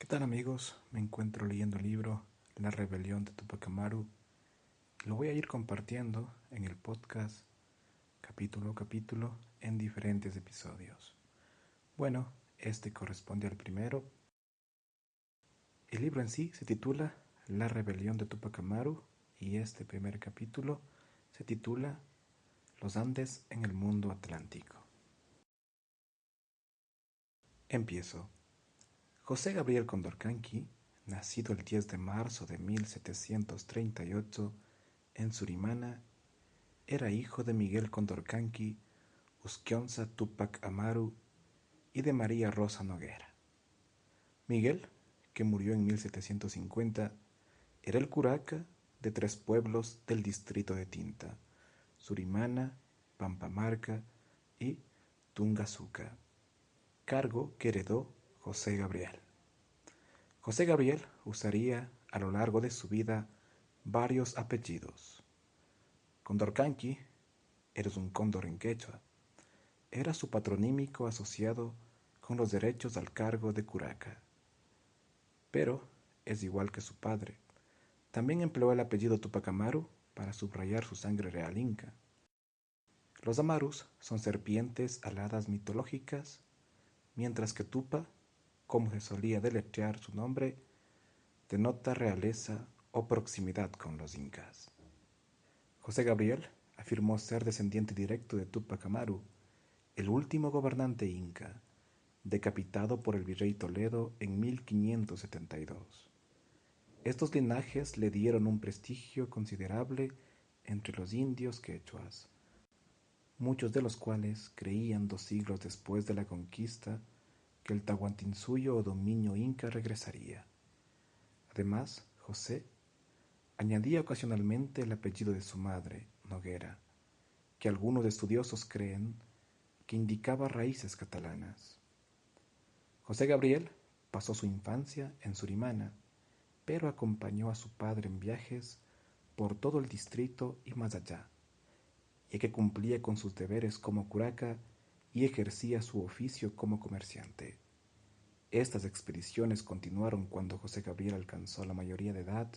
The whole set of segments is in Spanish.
tal amigos? Me encuentro leyendo el libro La rebelión de Tupac Amaru. Lo voy a ir compartiendo en el podcast capítulo a capítulo en diferentes episodios. Bueno, este corresponde al primero. El libro en sí se titula La rebelión de Tupac Amaru y este primer capítulo se titula Los Andes en el mundo atlántico. Empiezo. José Gabriel Condorcanqui, nacido el 10 de marzo de 1738 en Surimana, era hijo de Miguel Condorcanqui Usquionza Tupac Amaru y de María Rosa Noguera. Miguel, que murió en 1750, era el curaca de 3 pueblos del distrito de Tinta: Surimana, Pampamarca y Tungazuca, cargo que heredó José Gabriel. José Gabriel usaría a lo largo de su vida varios apellidos. Condorcanqui, eres un cóndor en quechua, era su patronímico asociado con los derechos al cargo de curaca. Pero es igual que su padre. También empleó el apellido Tupac Amaru para subrayar su sangre real inca. Los Amarus son serpientes aladas mitológicas, mientras que Tupa, como se solía deletrear su nombre, denota realeza o proximidad con los incas. José Gabriel afirmó ser descendiente directo de Tupac Amaru, el último gobernante inca, decapitado por el virrey Toledo en 1572. Estos linajes le dieron un prestigio considerable entre los indios quechuas, muchos de los cuales creían 2 siglos después de la conquista que el Tahuantinsuyo o dominio inca regresaría. Además, José añadía ocasionalmente el apellido de su madre, Noguera, que algunos estudiosos creen que indicaba raíces catalanas. José Gabriel pasó su infancia en Surimana, pero acompañó a su padre en viajes por todo el distrito y más allá, ya que cumplía con sus deberes como curaca y ejercía su oficio como comerciante. Estas expediciones continuaron cuando José Gabriel alcanzó la mayoría de edad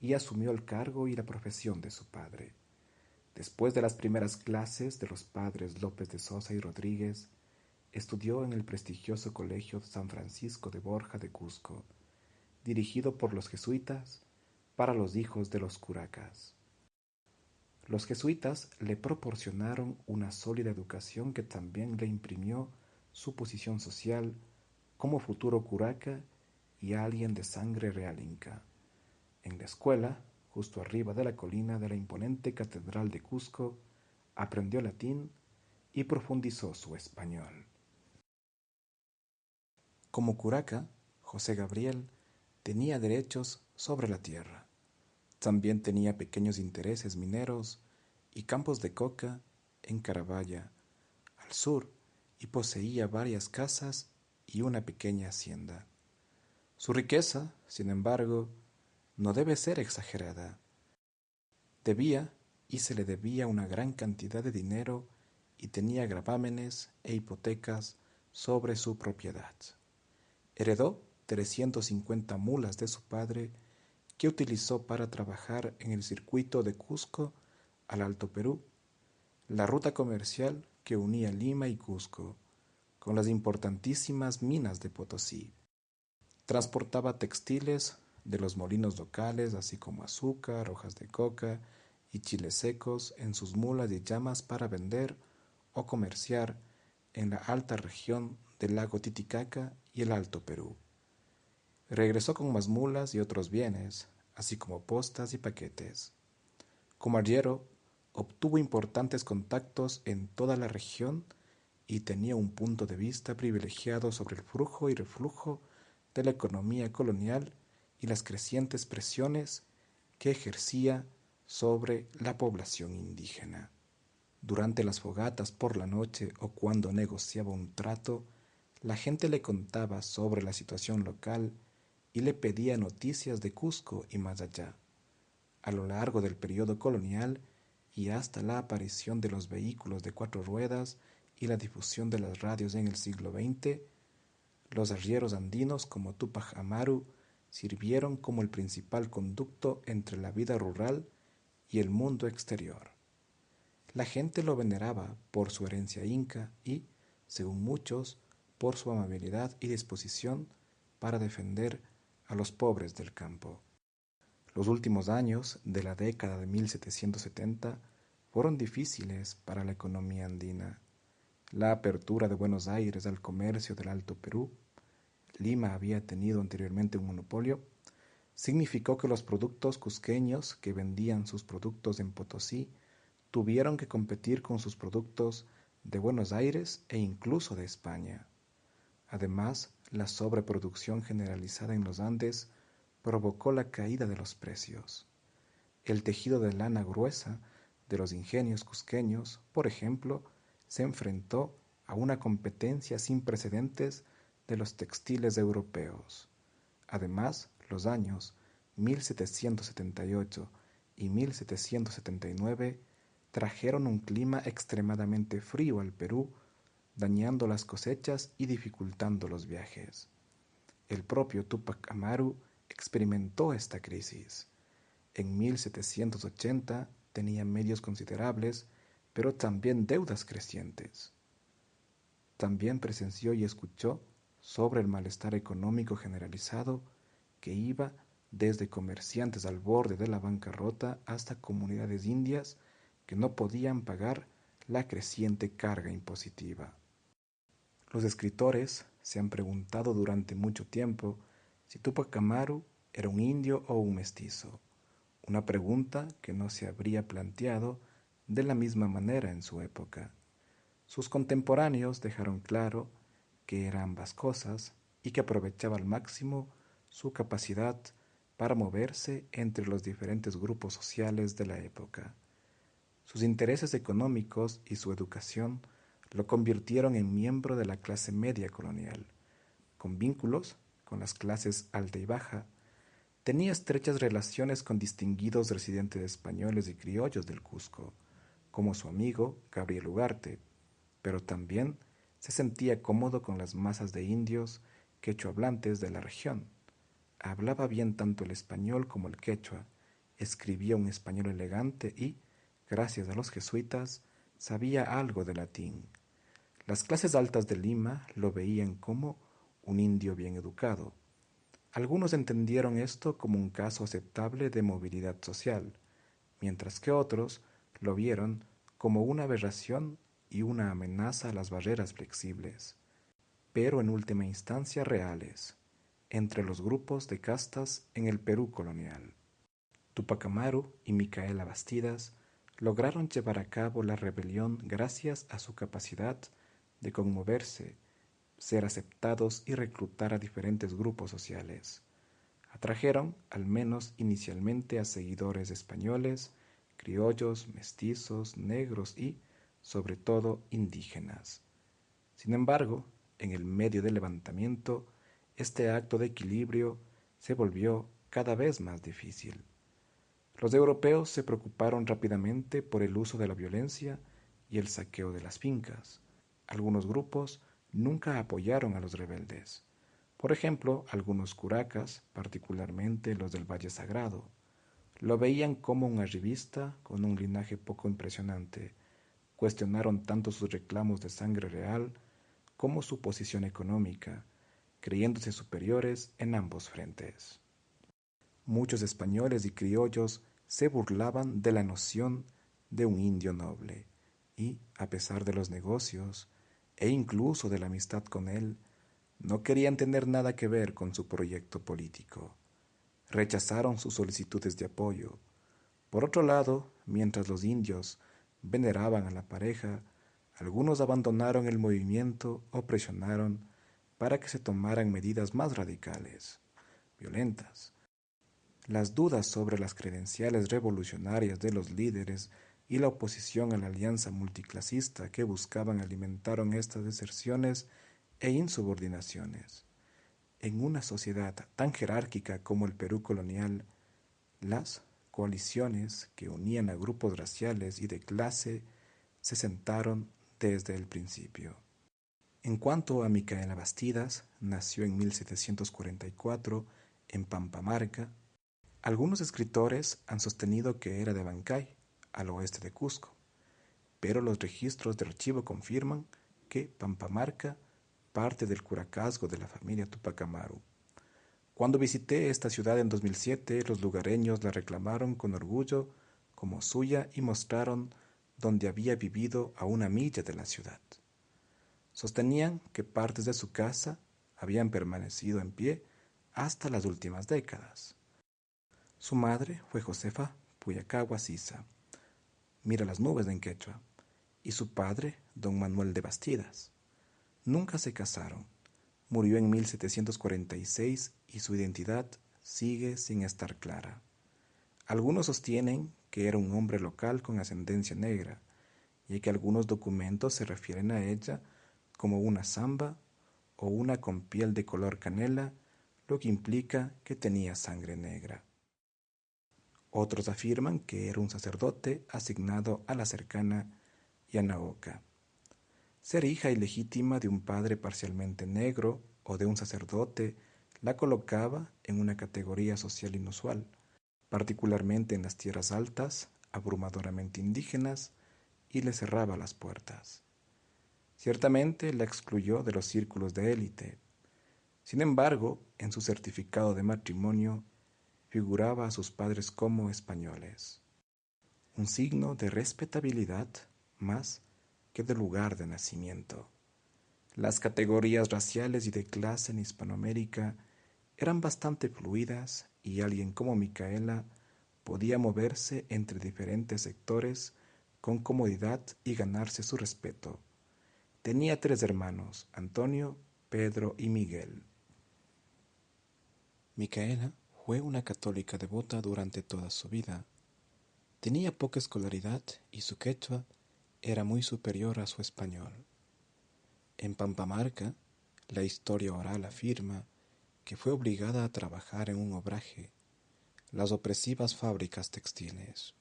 y asumió el cargo y la profesión de su padre. Después de las primeras clases de los padres López de Sosa y Rodríguez, estudió en el prestigioso Colegio San Francisco de Borja de Cusco, dirigido por los jesuitas para los hijos de los curacas. Los jesuitas le proporcionaron una sólida educación que también le imprimió su posición social como futuro curaca y alguien de sangre real inca. En la escuela, justo arriba de la colina de la imponente Catedral de Cusco, aprendió latín y profundizó su español. Como curaca, José Gabriel tenía derechos sobre la tierra. También tenía pequeños intereses mineros y campos de coca en Carabaya, al sur, y poseía varias casas y una pequeña hacienda. Su riqueza, sin embargo, no debe ser exagerada. Debía y se le debía una gran cantidad de dinero y tenía gravámenes e hipotecas sobre su propiedad. Heredó 350 mulas de su padre, que utilizó para trabajar en el circuito de Cusco al Alto Perú, la ruta comercial que unía Lima y Cusco con las importantísimas minas de Potosí. Transportaba textiles de los molinos locales, así como azúcar, hojas de coca y chiles secos en sus mulas y llamas para vender o comerciar en la alta región del lago Titicaca y el Alto Perú. Regresó con más mulas y otros bienes, así como postas y paquetes. Como arriero, obtuvo importantes contactos en toda la región y tenía un punto de vista privilegiado sobre el flujo y reflujo de la economía colonial y las crecientes presiones que ejercía sobre la población indígena. Durante las fogatas por la noche o cuando negociaba un trato, la gente le contaba sobre la situación local y le pedía noticias de Cusco y más allá. A lo largo del periodo colonial y hasta la aparición de los vehículos de 4 ruedas y la difusión de las radios en el siglo XX, Los arrieros andinos como Túpac Amaru sirvieron como el principal conducto entre la vida rural y el mundo exterior. La gente lo veneraba por su herencia inca y, según muchos, por su amabilidad y disposición para defender a los pobres del campo. Los últimos años de la década de 1770 fueron difíciles para la economía andina. La apertura de Buenos Aires al comercio del Alto Perú, Lima había tenido anteriormente un monopolio, significó que los productos cusqueños que vendían sus productos en Potosí tuvieron que competir con sus productos de Buenos Aires e incluso de España. Además, la sobreproducción generalizada en los Andes provocó la caída de los precios. El tejido de lana gruesa de los ingenios cusqueños, por ejemplo, se enfrentó a una competencia sin precedentes de los textiles europeos. Además, los años 1778 y 1779 trajeron un clima extremadamente frío al Perú, dañando las cosechas y dificultando los viajes. El propio Túpac Amaru experimentó esta crisis. En 1780 tenía medios considerables, pero también deudas crecientes. También presenció y escuchó sobre el malestar económico generalizado que iba desde comerciantes al borde de la bancarrota hasta comunidades indias que no podían pagar la creciente carga impositiva. Los escritores se han preguntado durante mucho tiempo si Túpac Amaru era un indio o un mestizo, una pregunta que no se habría planteado de la misma manera en su época. Sus contemporáneos dejaron claro que era ambas cosas y que aprovechaba al máximo su capacidad para moverse entre los diferentes grupos sociales de la época. Sus intereses económicos y su educación lo convirtieron en miembro de la clase media colonial, con vínculos con las clases alta y baja. Tenía estrechas relaciones con distinguidos residentes españoles y criollos del Cusco, como su amigo Gabriel Ugarte, pero también se sentía cómodo con las masas de indios quechua-hablantes de la región. Hablaba bien tanto el español como el quechua, escribía un español elegante y, gracias a los jesuitas, sabía algo de latín. Las clases altas de Lima lo veían como un indio bien educado. Algunos entendieron esto como un caso aceptable de movilidad social, mientras que otros lo vieron como una aberración y una amenaza a las barreras flexibles, pero en última instancia reales, entre los grupos de castas en el Perú colonial. Túpac Amaru y Micaela Bastidas lograron llevar a cabo la rebelión gracias a su capacidad de conmoverse, ser aceptados y reclutar a diferentes grupos sociales. Atrajeron, al menos inicialmente, a seguidores españoles, criollos, mestizos, negros y, sobre todo, indígenas. Sin embargo, en el medio del levantamiento, este acto de equilibrio se volvió cada vez más difícil. Los europeos se preocuparon rápidamente por el uso de la violencia y el saqueo de las fincas. Algunos grupos nunca apoyaron a los rebeldes. Por ejemplo, algunos curacas, particularmente los del Valle Sagrado, lo veían como un arribista con un linaje poco impresionante. Cuestionaron tanto sus reclamos de sangre real como su posición económica, creyéndose superiores en ambos frentes. Muchos españoles y criollos se burlaban de la noción de un indio noble y, a pesar de los negocios e incluso de la amistad con él, no querían tener nada que ver con su proyecto político. Rechazaron sus solicitudes de apoyo. Por otro lado, mientras los indios veneraban a la pareja, algunos abandonaron el movimiento o presionaron para que se tomaran medidas más radicales, violentas. Las dudas sobre las credenciales revolucionarias de los líderes y la oposición a la alianza multiclasista que buscaban alimentaron estas deserciones e insubordinaciones. En una sociedad tan jerárquica como el Perú colonial, las coaliciones que unían a grupos raciales y de clase se sentaron desde el principio. En cuanto a Micaela Bastidas, nació en 1744 en Pampamarca. Algunos escritores han sostenido que era de Bancay, al oeste de Cusco, pero los registros de archivo confirman que Pampamarca parte del curacazgo de la familia Tupac Amaru. Cuando visité esta ciudad en 2007, los lugareños la reclamaron con orgullo como suya y mostraron donde había vivido a una milla de la ciudad. Sostenían que partes de su casa habían permanecido en pie hasta las últimas décadas. Su madre fue Josefa Puyacagua Sisa, mira las nubes en quechua, y su padre, don Manuel de Bastidas. Nunca se casaron. Murió en 1746 y su identidad sigue sin estar clara. Algunos sostienen que era un hombre local con ascendencia negra, y que algunos documentos se refieren a ella como una zamba o una con piel de color canela, lo que implica que tenía sangre negra. Otros afirman que era un sacerdote asignado a la cercana Yanaoca. Ser hija ilegítima de un padre parcialmente negro o de un sacerdote la colocaba en una categoría social inusual, particularmente en las tierras altas, abrumadoramente indígenas, y le cerraba las puertas. Ciertamente la excluyó de los círculos de élite. Sin embargo, en su certificado de matrimonio figuraba a sus padres como españoles, un signo de respetabilidad más que de lugar de nacimiento. Las categorías raciales y de clase en Hispanoamérica eran bastante fluidas y alguien como Micaela podía moverse entre diferentes sectores con comodidad y ganarse su respeto. Tenía 3 hermanos, Antonio, Pedro y Miguel. Micaela fue una católica devota durante toda su vida. Tenía poca escolaridad y su quechua era muy superior a su español. En Pampamarca, la historia oral afirma que fue obligada a trabajar en un obraje, las opresivas fábricas textiles.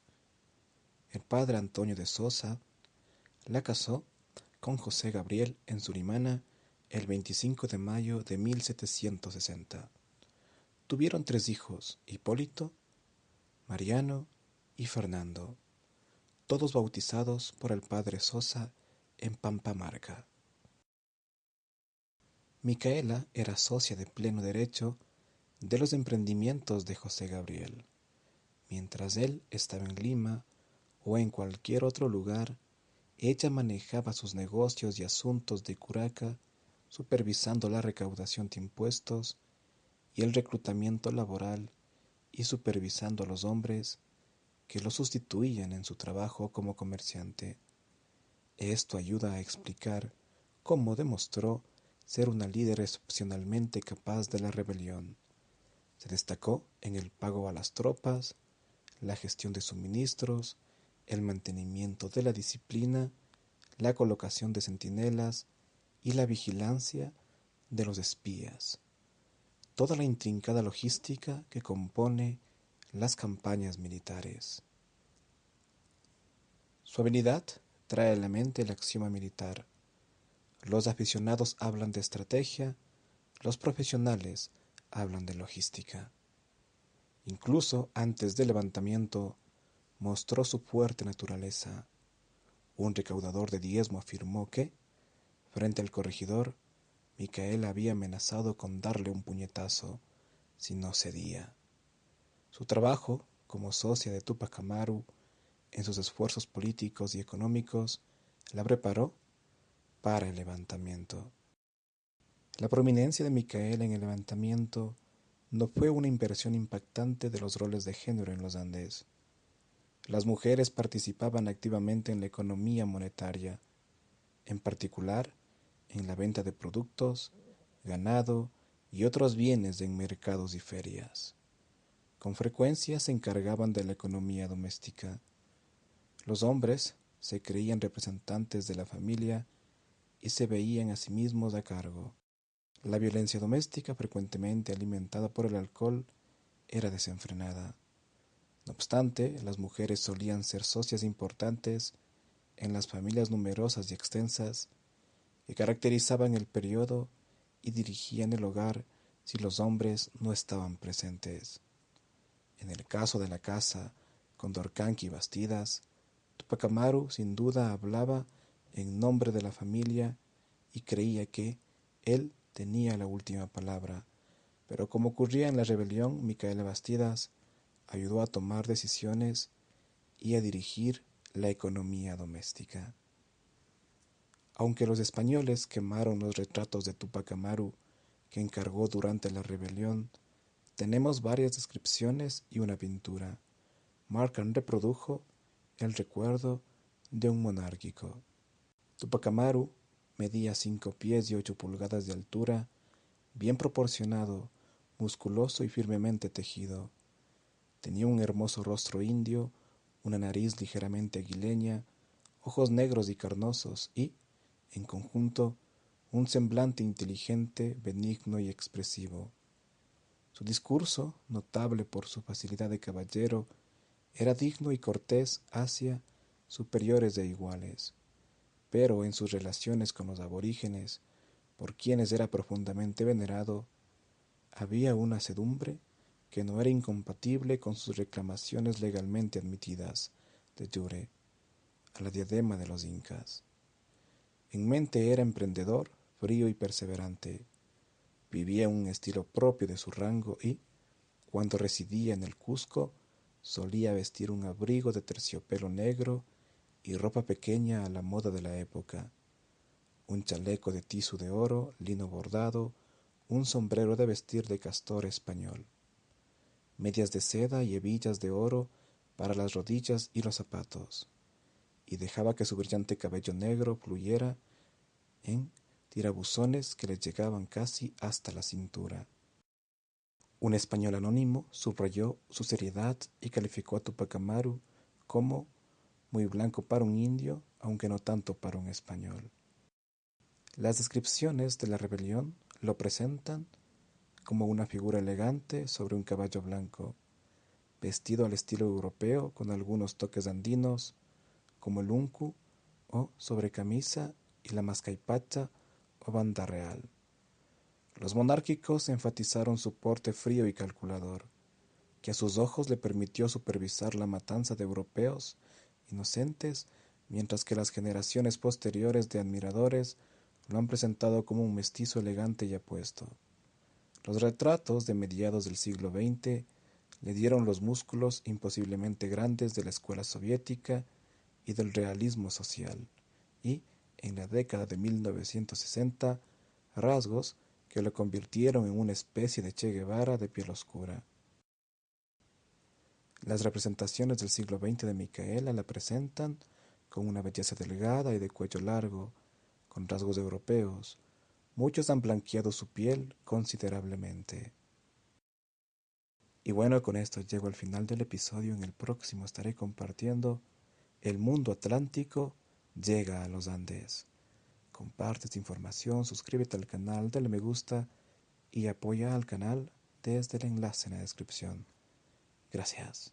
El padre Antonio de Sosa la casó con José Gabriel en Surimana el 25 de mayo de 1760. Tuvieron 3 hijos, Hipólito, Mariano y Fernando, todos bautizados por el padre Sosa en Pampamarca. Micaela era socia de pleno derecho de los emprendimientos de José Gabriel. Mientras él estaba en Lima o en cualquier otro lugar, ella manejaba sus negocios y asuntos de curaca, supervisando la recaudación de impuestos y el reclutamiento laboral y supervisando a los hombres que lo sustituían en su trabajo como comerciante. Esto ayuda a explicar cómo demostró ser una líder excepcionalmente capaz de la rebelión. Se destacó en el pago a las tropas, la gestión de suministros, el mantenimiento de la disciplina, la colocación de centinelas y la vigilancia de los espías. Toda la intrincada logística que compone las campañas militares. Su habilidad trae a la mente el axioma militar. Los aficionados hablan de estrategia, los profesionales hablan de logística. Incluso antes del levantamiento mostró su fuerte naturaleza. Un recaudador de diezmo afirmó que, frente al corregidor, Micaela había amenazado con darle un puñetazo si no cedía. Su trabajo como socia de Tupac Amaru en sus esfuerzos políticos y económicos la preparó para el levantamiento. La prominencia de Micaela en el levantamiento no fue una inversión impactante de los roles de género en los Andes. Las mujeres participaban activamente en la economía monetaria, en particular en la venta de productos, ganado y otros bienes en mercados y ferias. Con frecuencia se encargaban de la economía doméstica. Los hombres se creían representantes de la familia y se veían a sí mismos a cargo. La violencia doméstica, frecuentemente alimentada por el alcohol, era desenfrenada. No obstante, las mujeres solían ser socias importantes en las familias numerosas y extensas que caracterizaban el periodo y dirigían el hogar si los hombres no estaban presentes. En el caso de la casa Condorcanqui Bastidas, Tupac Amaru sin duda hablaba en nombre de la familia y creía que él tenía la última palabra, pero como ocurría en la rebelión, Micaela Bastidas ayudó a tomar decisiones y a dirigir la economía doméstica. Aunque los españoles quemaron los retratos de Tupac Amaru que encargó durante la rebelión, tenemos varias descripciones y una pintura. Markham reprodujo el recuerdo de un monárquico. Tupac Amaru medía 5 pies y 8 pulgadas de altura, bien proporcionado, musculoso y firmemente tejido. Tenía un hermoso rostro indio, una nariz ligeramente aguileña, ojos negros y carnosos y, en conjunto, un semblante inteligente, benigno y expresivo. Su discurso, notable por su facilidad de caballero, era digno y cortés hacia superiores e iguales, pero en sus relaciones con los aborígenes, por quienes era profundamente venerado, había una sedumbre que no era incompatible con sus reclamaciones legalmente admitidas, de jure, a la diadema de los incas. En mente era emprendedor, frío y perseverante. Vivía en un estilo propio de su rango y, cuando residía en el Cusco, solía vestir un abrigo de terciopelo negro y ropa pequeña a la moda de la época, un chaleco de tisu de oro, lino bordado, un sombrero de vestir de castor español, medias de seda y hebillas de oro para las rodillas y los zapatos, y dejaba que su brillante cabello negro fluyera en tirabuzones que le llegaban casi hasta la cintura. Un español anónimo subrayó su seriedad y calificó a Tupac Amaru como muy blanco para un indio, aunque no tanto para un español. Las descripciones de la rebelión lo presentan como una figura elegante sobre un caballo blanco, vestido al estilo europeo con algunos toques andinos, como el uncu o sobrecamisa y la mascaipacha o banda real. Los monárquicos enfatizaron su porte frío y calculador, que a sus ojos le permitió supervisar la matanza de europeos inocentes, mientras que las generaciones posteriores de admiradores lo han presentado como un mestizo elegante y apuesto. Los retratos de mediados del siglo XX le dieron los músculos imposiblemente grandes de la escuela soviética y del realismo social, y, en la década de 1960, rasgos que lo convirtieron en una especie de Che Guevara de piel oscura. Las representaciones del siglo XX de Micaela la presentan con una belleza delgada y de cuello largo, con rasgos europeos. Muchos han blanqueado su piel considerablemente. Y bueno, con esto llego al final del episodio. En el próximo estaré compartiendo El mundo atlántico llega a los Andes. Comparte esta información, suscríbete al canal, dale me gusta y apoya al canal desde el enlace en la descripción. Gracias.